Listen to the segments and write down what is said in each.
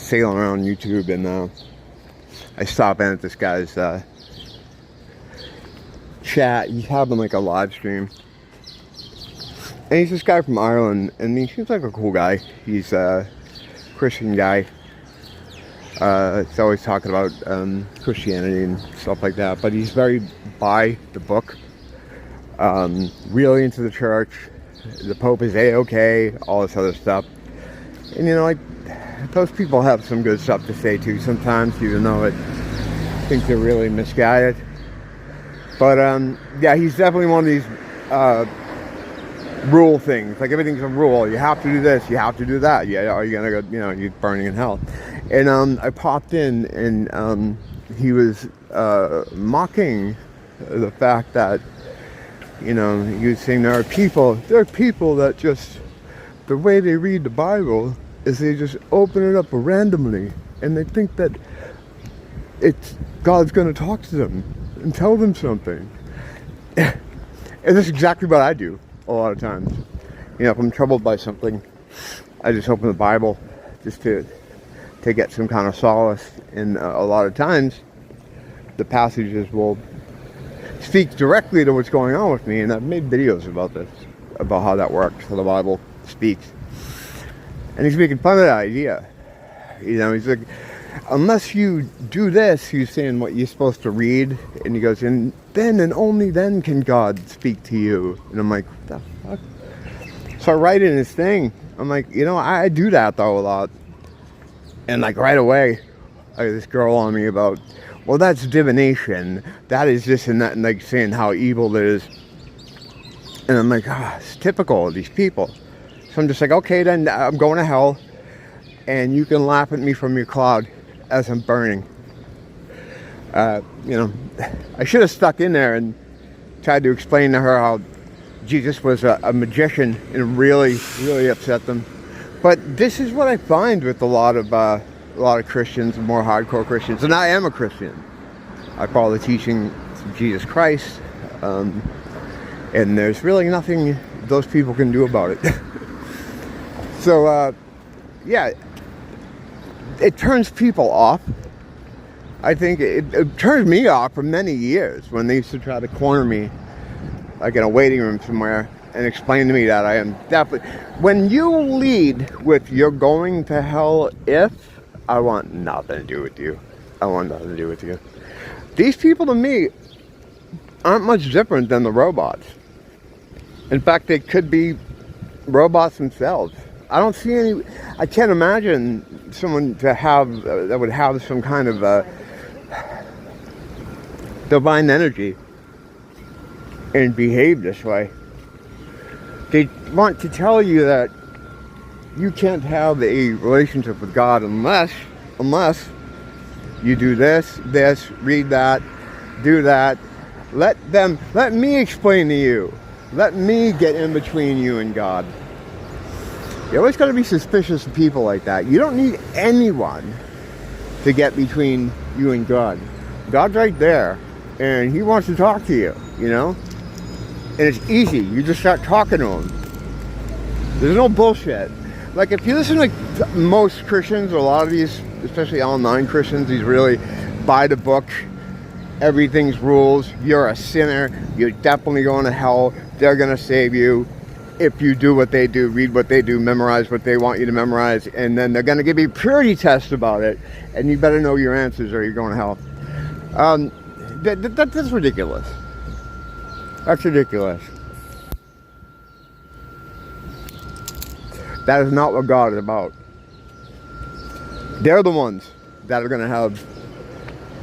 sailing around YouTube, and I stop in at this guy's chat. He's having like a live stream, and he's this guy from Ireland, and he seems like a cool guy. He's a Christian guy. He's always talking about Christianity and stuff like that, but he's very by the book, really into the church. The Pope is A-okay, all this other stuff. And you know, like, those people have some good stuff to say too sometimes, even though I think they're really misguided. But yeah, he's definitely one of these rule things. Like, everything's a rule. You have to do this, you have to do that. Yeah, are you gonna go, you know, you're burning in hell. And I popped in, and he was mocking the fact that, you know, he was saying there are people that just, the way they read the Bible is they just open it up randomly, and they think that God's going to talk to them and tell them something. And that's exactly what I do a lot of times. You know, if I'm troubled by something, I just open the Bible just to get some kind of solace. And a lot of times, the passages will speak directly to what's going on with me, and I've made videos about this, about how that works, how the Bible speaks. And he's making fun of that idea. You know, he's like, unless you do this, he's saying what you're supposed to read, and he goes, and then and only then can God speak to you. And I'm like, what the fuck? So I write in his thing, I'm like, you know, I do that though a lot. And like right away, I get this girl on me about, well, that's divination. That is this and that, and like saying how evil it is. And I'm like, it's typical of these people. So I'm just like, okay, then I'm going to hell, and you can laugh at me from your cloud as I'm burning. You know, I should have stuck in there and tried to explain to her how Jesus was a magician, and really, really upset them. But this is what I find with a lot of Christians, more hardcore Christians, and I am a Christian. I follow the teaching of Jesus Christ, and there's really nothing those people can do about it. So, yeah, it turns people off. I think it turned me off for many years when they used to try to corner me, like in a waiting room somewhere, and explain to me that I am definitely... When you lead with "you're going to hell if," I want nothing to do with you. I want nothing to do with you. These people to me aren't much different than the robots. In fact, they could be robots themselves. I don't see any... I can't imagine someone to have that would have some kind of divine energy and behave this way. They want to tell you that you can't have a relationship with God unless you do this, read that, do that. Let me explain to you. Let me get in between you and God. You always got to be suspicious of people like that. You don't need anyone to get between you and God. God's right there, and he wants to talk to you, you know? And it's easy. You just start talking to him. There's no bullshit. Like, if you listen to most Christians, or a lot of these, especially online Christians, these really by the book, everything's rules, you're a sinner, you're definitely going to hell, they're going to save you if you do what they do, read what they do, memorize what they want you to memorize, and then they're going to give you purity tests about it, and you better know your answers or you're going to hell. That's ridiculous. That's ridiculous. That is not what God is about. They're the ones that are going to have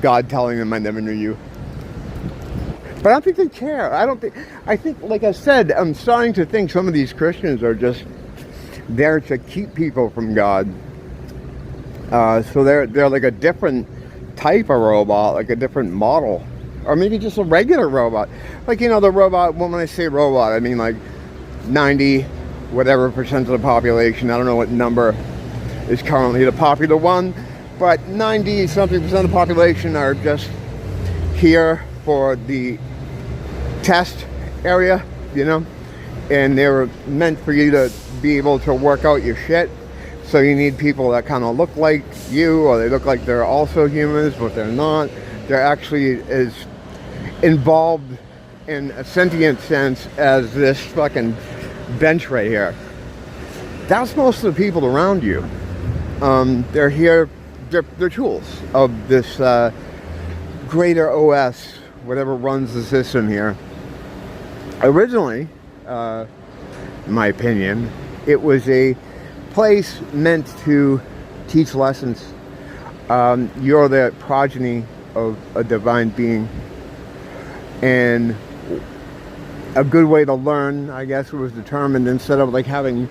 God telling them, I never knew you. But I don't think they care. I think, like I said, I'm starting to think some of these Christians are just there to keep people from God. So they're like a different type of robot, like a different model. Or maybe just a regular robot. Like, you know, the robot, when I say robot, I mean like 90 whatever percent of the population. I don't know what number is currently the popular one, but 90 something percent of the population are just here for the test area, you know, and they were meant for you to be able to work out your shit. So you need people that kind of look like you, or they look like they're also humans, but they're not. They're actually as involved in a sentient sense as this fucking bench right here. That's most of the people around you. They're here, they're tools of this greater OS, whatever runs the system here. Originally, in my opinion, it was a place meant to teach lessons. You're the progeny of a divine being, and a good way to learn, I guess, was determined, instead of like having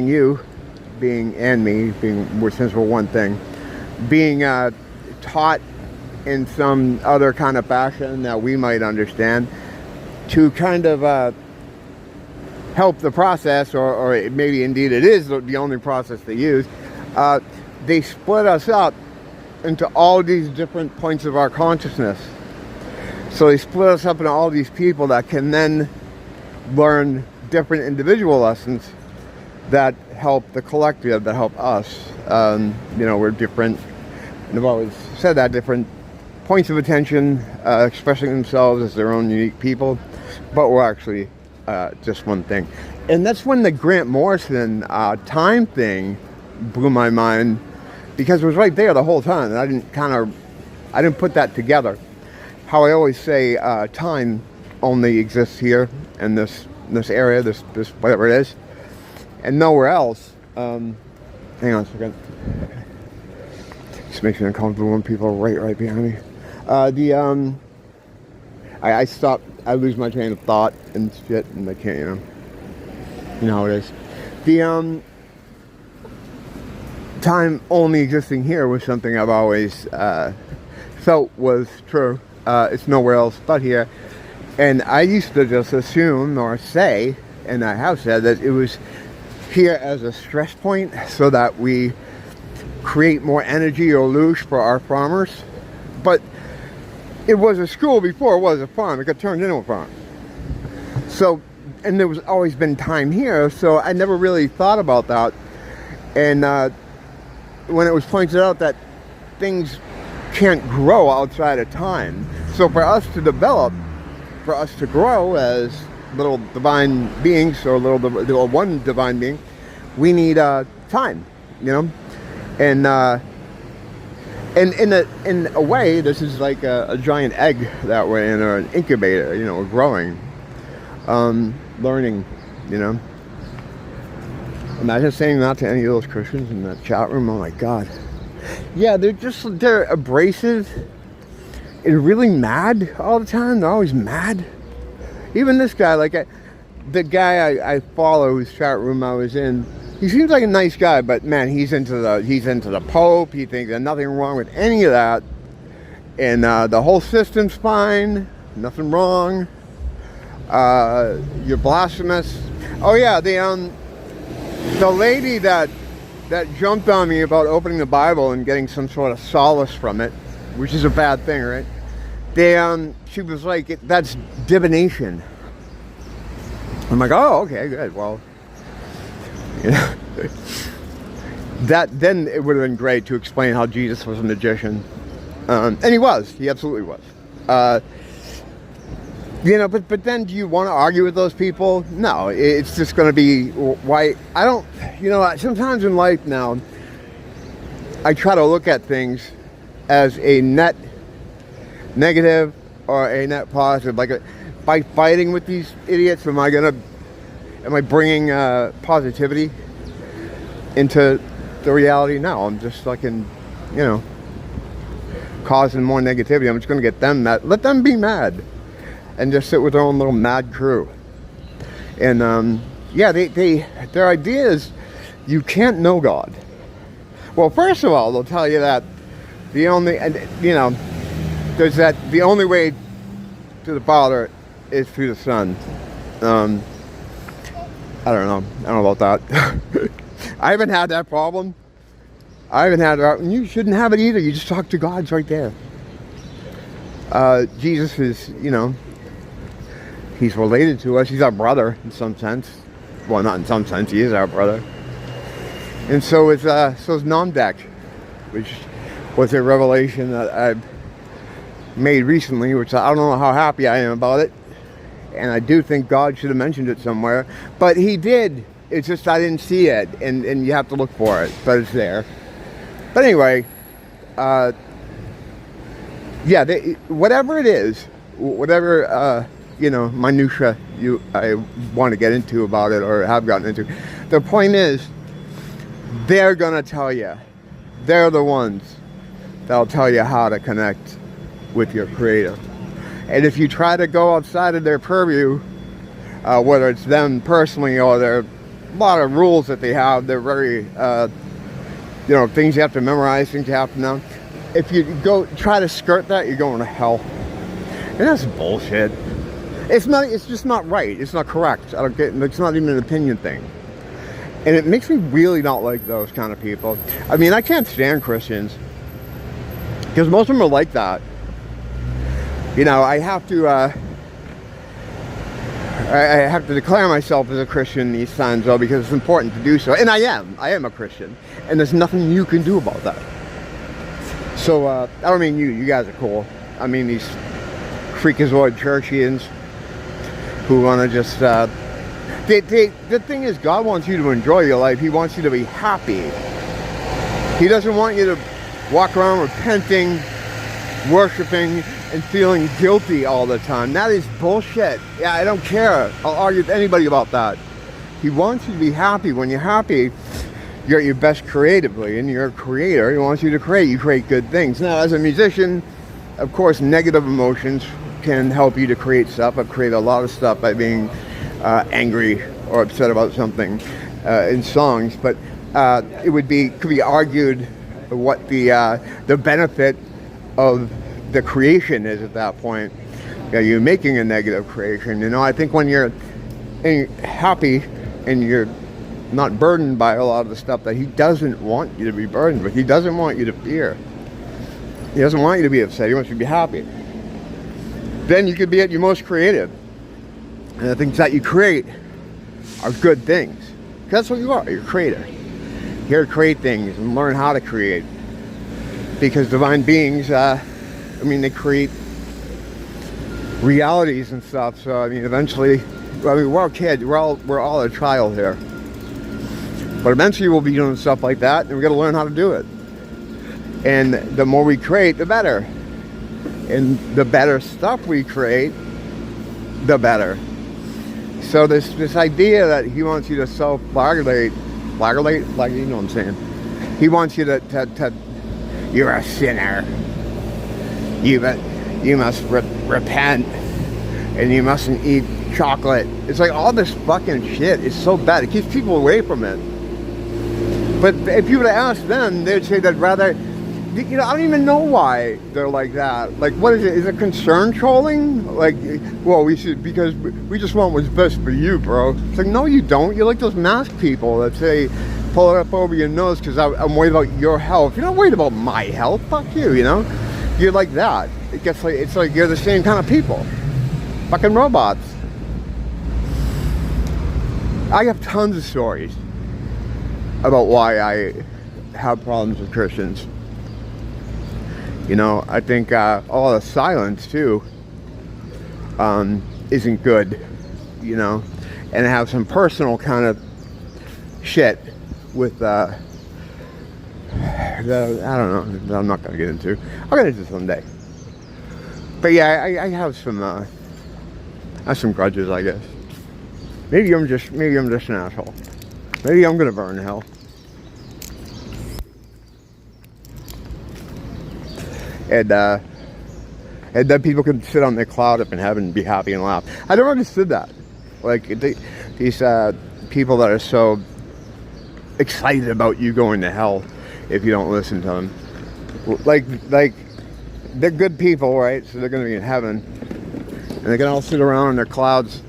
you being, and me being, since we're one thing, being taught in some other kind of fashion that we might understand, to kind of help the process, or maybe indeed it is the only process they use. They split us up into all these different points of our consciousness. So they split us up into all these people that can then learn different individual lessons that help the collective, that help us. We're different, and I've always said that, different points of attention, expressing themselves as their own unique people, but we're actually just one thing. And that's when the Grant Morrison time thing blew my mind, because it was right there the whole time, and I didn't put that together. How I always say, time only exists here in this area, this whatever it is, and nowhere else. Hang on a second. Just makes me uncomfortable when people are right behind me. I stop. I lose my train of thought and shit, and I can't. You know how it is. The time only existing here was something I've always felt was true. It's nowhere else but here. And I used to just assume or say, and I have said, that it was here as a stress point so that we create more energy or loosh for our farmers. But it was a school before it was a farm. It got turned into a farm. So, and there was always been time here, so I never really thought about that. And when it was pointed out that things can't grow outside of time, so for us to develop, for us to grow as little divine beings, or little one divine being, we need time, and in a way, this is like a giant egg that we're in, or an incubator, growing, learning, Imagine saying that to any of those Christians in that chat room. Oh my God. Yeah, they're abrasive and really mad all the time. They're always mad. Even this guy, the guy I follow, whose chat room I was in, he seems like a nice guy, but man, he's into the Pope. He thinks there's nothing wrong with any of that, and the whole system's fine, nothing wrong. You're blasphemous. Oh yeah, the lady that jumped on me about opening the Bible and getting some sort of solace from it, which is a bad thing, right? She was like, that's divination. I'm like, oh, okay, good. Well, then it would have been great to explain how Jesus was a magician, and he absolutely was. But then do you want to argue with those people? No, it's just going to be why I don't. Sometimes in life now, I try to look at things as a net negative or a net positive. By fighting with these idiots, am I bringing positivity into the reality? No, I'm just fucking, causing more negativity. I'm just going to get them mad. Let them be mad, and just sit with their own little mad crew. And their idea is you can't know God. Well, first of all, they'll tell you that the only way to the Father is through the Son. I don't know about that. I haven't had that problem. And you shouldn't have it either. You just talk to God. It's right there. Jesus is, he's related to us. He's our brother in some sense. Well, not in some sense. He is our brother. And so is Namdek, which was a revelation that I've made recently, which I don't know how happy I am about it. And I do think God should have mentioned it somewhere. But he did. It's just I didn't see it. And you have to look for it. But it's there. But anyway, yeah, whatever it is, whatever, minutia I want to get into about it or have gotten into, the point is, they're going to tell you. They're the ones that'll tell you how to connect with your Creator. And if you try to go outside of their purview, whether it's them personally or there are a lot of rules that they have, they're very, things you have to memorize, things you have to know. If you go try to skirt that, you're going to hell. And that's bullshit. It's just not right. It's not correct. It's not even an opinion thing. And it makes me really not like those kind of people. I mean, I can't stand Christians. Because most of them are like that. I have to declare myself as a Christian these times, though, because it's important to do so. And I am a Christian. And there's nothing you can do about that. So, I don't mean you guys are cool. I mean these freakazoid churchians who want to just, the thing is, God wants you to enjoy your life. He wants you to be happy. He doesn't want you to walk around repenting, worshiping, and feeling guilty all the time. That is bullshit. Yeah, I don't care. I'll argue with anybody about that. He wants you to be happy. When you're happy, you're at your best creatively, and you're a creator. He wants you to create. You create good things. Now, as a musician, of course, negative emotions can help you to create stuff. I've created a lot of stuff by being angry or upset about something in songs, but could be argued what the benefit of the creation is at that point. You're making a negative creation. I think when you're happy and you're not burdened by a lot of the stuff that he doesn't want you to be burdened with. He doesn't want you to fear. He doesn't want you to be upset. He wants you to be happy. Then you could be at your most creative. And the things that you create are good things. Because that's what you are. You're a creator. You're here to create things and learn how to create. Because divine beings, they create realities and stuff. So, eventually, we're all kids. We're all a child here. But eventually we'll be doing stuff like that, and we've got to learn how to do it. And the more we create, the better. And the better stuff we create, the better. So this idea that he wants you to self-flagellate, like, you know what I'm saying? He wants you to you're a sinner. You must repent, and you mustn't eat chocolate. It's like all this fucking shit is so bad. It keeps people away from it. But if you were to ask them, they'd say they'd rather, I don't even know why they're like that. Like, what is it? Is it concern trolling? Like, well, because we just want what's best for you, bro. It's like, no, you don't. You're like those mask people that say, pull it up over your nose because I'm worried about your health. You're not worried about my health. Fuck you, You're like that. It's like you're the same kind of people. Fucking robots. I have tons of stories about why I have problems with Christians. I think all the silence too isn't good, and have some personal kind of shit with I don't know, that I'm not going to get into. I'll get into someday. But yeah, I have some grudges, I guess. Maybe I'm just an asshole. Maybe I'm going to burn in hell. And then people can sit on their cloud up in heaven and be happy and laugh. I never understood that. Like, these people that are so excited about you going to hell if you don't listen to them. Like they're good people, right? So they're going to be in heaven. And they can all sit around on their clouds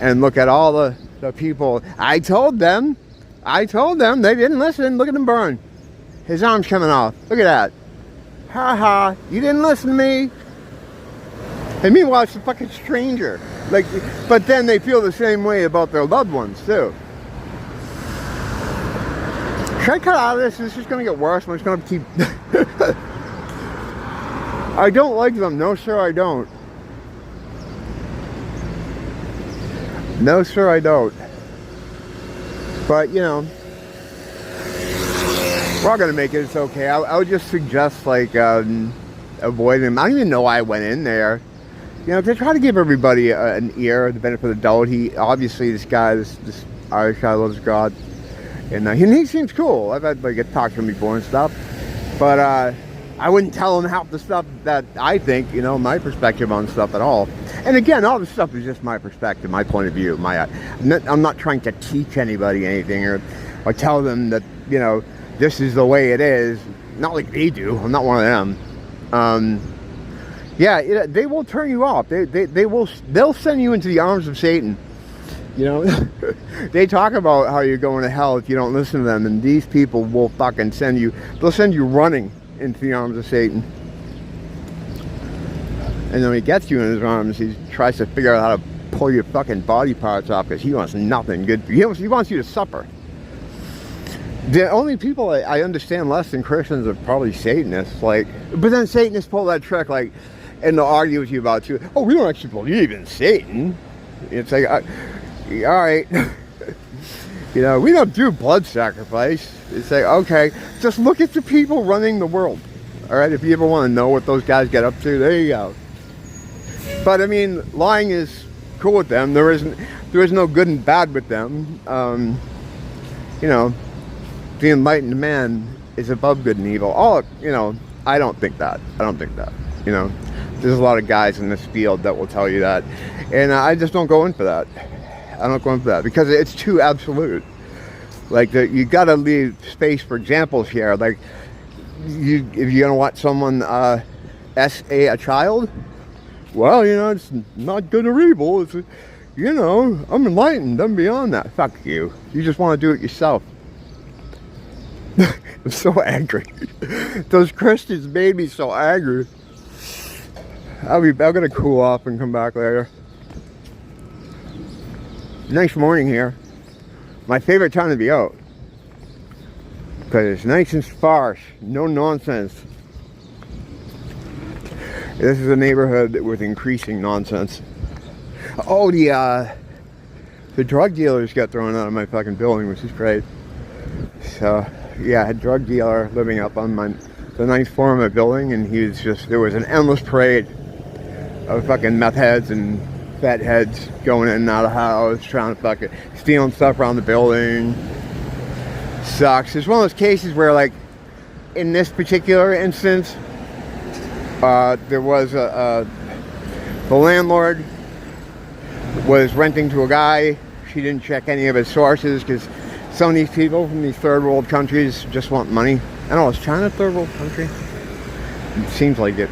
and look at all the people. I told them. They didn't listen. Look at them burn. His arm's coming off. Look at that. Ha ha. You didn't listen to me. And meanwhile, it's a fucking stranger. But then they feel the same way about their loved ones, too. Should I cut out of this? This is going to get worse. I'm just going to keep... I don't like them. No, sir, I don't. No, sir, I don't. But, you know, we're all going to make it. It's okay. I would just suggest, like, avoiding them. I don't even know why I went in there. You know, to try to give everybody an ear, the benefit of the doubt. He, obviously, this guy, this Irish guy loves God. And he seems cool. I've had, like, talked to him before and stuff. But, I wouldn't tell him half the stuff that I think, you know, my perspective on stuff at all. And again, all this stuff is just my perspective, my point of view. I'm not trying to teach anybody anything or tell them that, you know, this is the way it is. Not like they do. I'm not one of them. Yeah, they will turn you off. They'll send you into the arms of Satan. You know, they talk about how you're going to hell if you don't listen to them, and these people will fucking they'll send you running into the arms of Satan. And then when he gets you in his arms, he tries to figure out how to pull your fucking body parts off, because he wants nothing good for you. He wants you to suffer. The only people I understand less than Christians are probably Satanists. Like, but then Satanists pull that trick, like, and they'll argue with you about you. Oh, we don't actually believe in Satan. It's like, all right. You know, we don't do blood sacrifice. It's like, okay, just look at the people running the world. All right, if you ever want to know what those guys get up to, there you go. But I mean, lying is cool with them. There is no good and bad with them. You know, the enlightened man is above good and evil. All, you know, I don't think that. You know, there's a lot of guys in this field that will tell you that, and I just don't go in for that. I don't go in for that because it's too absolute. Like, you got to leave space for examples here. Like, if you're gonna watch someone SA a child, well, you know, it's not good or evil. It's, you know, I'm enlightened. I'm beyond that. Fuck you. You just want to do it yourself. I'm so angry. Those Christians made me so angry. I'm gonna cool off and come back later. Nice morning here. My favorite time to be out, because it's nice and sparse, no nonsense. This is a neighborhood with increasing nonsense. Oh, the drug dealers got thrown out of my fucking building, which is great. So yeah, I had a drug dealer living up on the ninth floor of my building, and there was an endless parade of fucking meth heads and fat heads going in and out of the house, trying to fucking stealing stuff around the building. Sucks. It's one of those cases where, like, in this particular instance, there was the landlord was renting to a guy. She didn't check any of his sources, because some of these people from these third world countries just want money. I don't know, is China a third world country? It seems like it.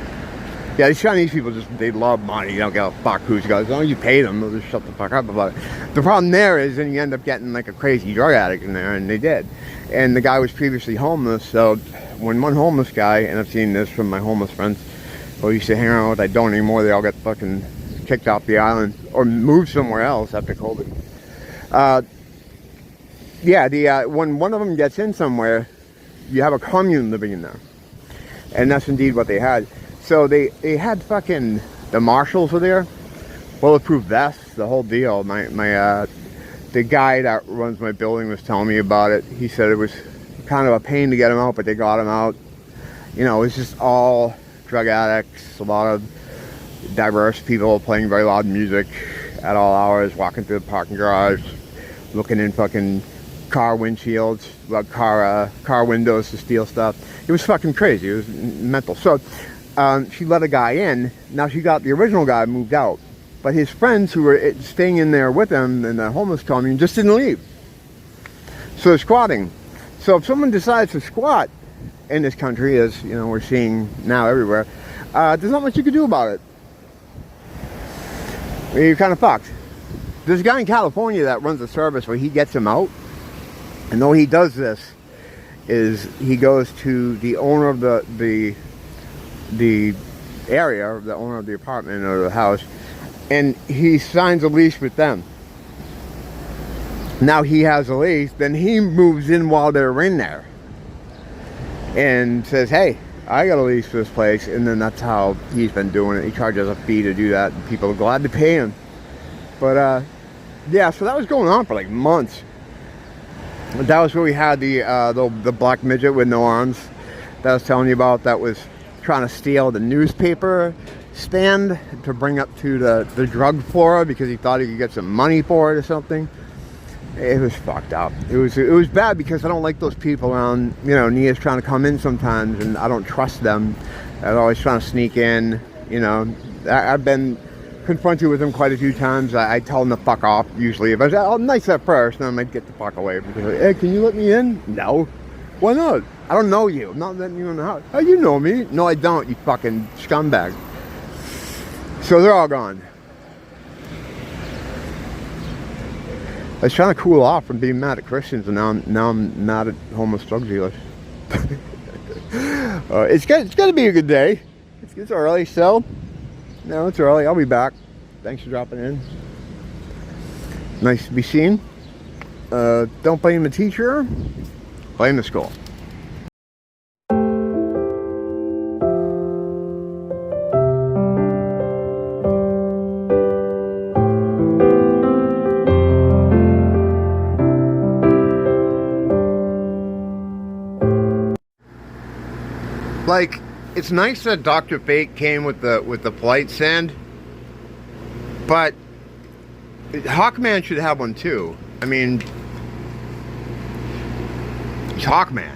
Yeah, these Chinese people they love money. You don't give a fuck who's got. As long as you pay them, they'll just shut the fuck up about it. The problem there is, then you end up getting like a crazy drug addict in there, and they did. And the guy was previously homeless, so when one homeless guy, and I've seen this from my homeless friends who used to hang around with, I don't anymore, they all got fucking kicked off the island or moved somewhere else after COVID. When one of them gets in somewhere, you have a commune living in there. And that's indeed what they had. So they had fucking, the marshals were there, bulletproof vests, the whole deal. The guy that runs my building was telling me about it. He said it was kind of a pain to get him out, but they got him out. You know, it's just all drug addicts, a lot of diverse people playing very loud music at all hours, walking through the parking garage, looking in fucking car windshields, car windows to steal stuff. It was fucking crazy. It was mental. So she let a guy in. Now she got the original guy moved out, but his friends who were staying in there with him in the homeless commune just didn't leave. So they're squatting. So if someone decides to squat in this country, as you know, we're seeing now everywhere, there's not much you can do about it. You're kind of fucked. There's a guy in California that runs a service where he gets him out, and the way he does this is he goes to the owner of the area, the owner of the apartment or the house, and he signs a lease with them. Now he has a lease, then he moves in while they're in there. and says, hey, I got a lease for this place. And then that's how he's been doing it. He charges a fee to do that, and people are glad to pay him. But yeah, so that was going on for like months. That was where we had the black midget with no arms that I was telling you about, that was trying to steal the newspaper stand to bring up to the drug floor because he thought he could get some money for it or something. It was fucked up. It was bad because I don't like those people around. You know, Nia's trying to come in sometimes, and I don't trust them. They're always trying to sneak in. You know, I've been confronted with them quite a few times. I tell them to fuck off usually. If I'm nice at first, then I might get the fuck away. Because, like, hey, can you let me in? No. Why not? I don't know you. I'm not letting you in the house. Oh, you know me. No, I don't, you fucking scumbag. So they're all gone. I was trying to cool off from being mad at Christians, and now I'm mad at homeless drug dealers. It's gonna be a good day. It's early, so no, it's early. I'll be back. Thanks for dropping in. Nice to be seen. Don't blame the teacher. Blame the school. Like, it's nice that Dr. Fate came with the polite sand, but Hawkman should have one too. I mean, he's Hawkman.